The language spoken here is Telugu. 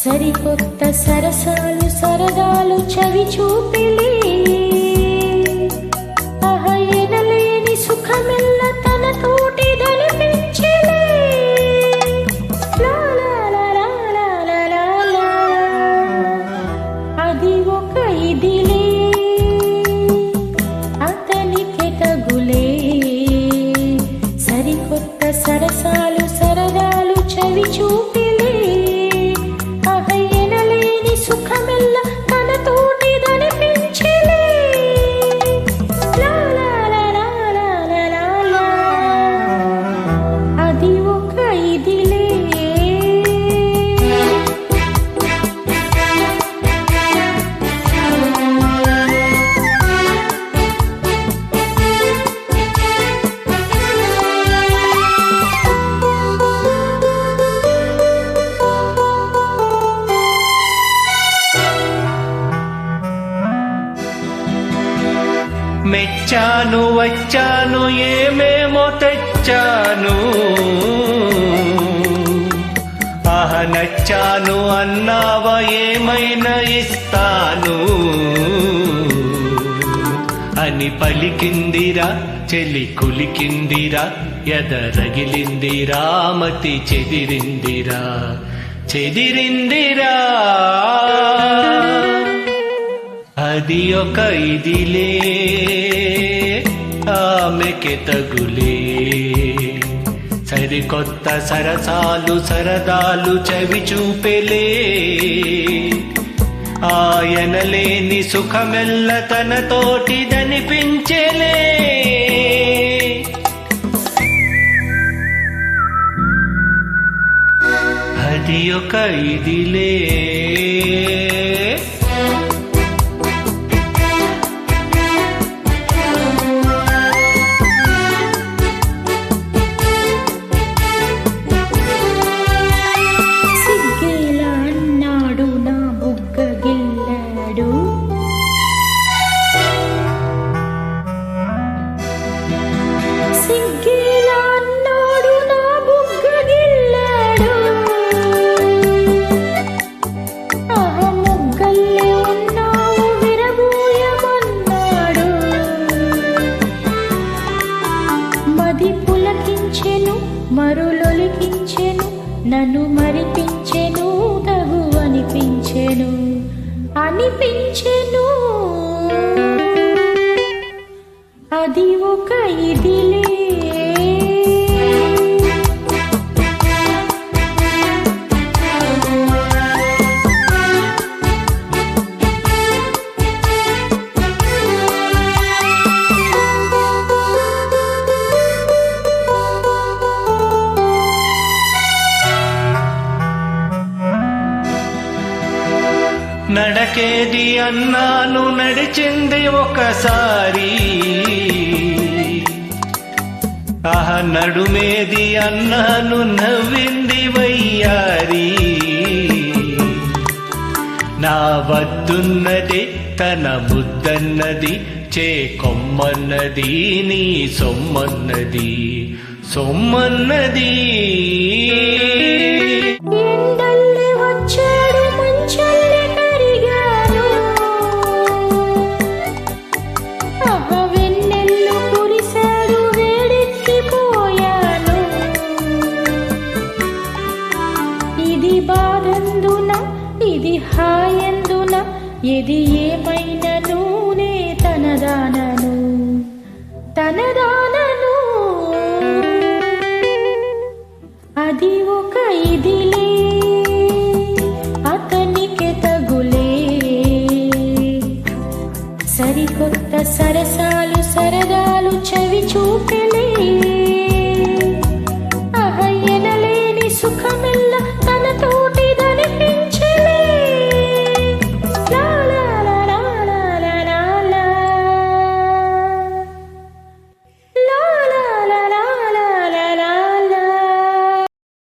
సరికొత్త సరసాలు సరదాలు చవి చూపిలే ఎనలేని సుఖమెల్ల తన తోటి దనిపించలే అది ఒక ఇదిలే అతనికి తగులే సరికొత్త సరసాలు సరదాలు చవి చూపి సుఖమెల్ల తన తోటి దనిపించలే అది ఒక ఇదిలే మెచ్చాను వచ్చాను ఏమేమో తెచ్చాను నచ్చాను అన్నావా ఏమైనా ఇస్తాను అని పలికిందిరా చెలి కులికిందిరా ఎదరగిలిందిరా మతి చెదిరిందిరా చెదిరిందిరా అది ఒక ఇదిలే ఆమెకి తగులే సరికొత్త సరసాలు సరదాలు చవి చూపెలే ఆయనలేని సుఖమెల్ల తన తోటి దనిపించలే అది ఒక ఇదిలే మరులొలికించెను నన్ను మరిపించెను తగు అనిపించెను అనిపించెను అది ఒక ఇదిలే నడకేది అన్నాను నడిచింది ఒకసారి నడుమేది అన్నాను నవ్వింది వయ్యారి నా వద్దున్నది తన ముద్దన్నది చే కొమ్మన్నది నీ సొమ్మన్నది సొమ్మన్నది ఇది హాయందున ఇది ఏమైనను నే తనదానను తనదానను అది ఒక ఇదిలే అతనికి తగులే సరికొత్త సరసాలు సరదాలు చవి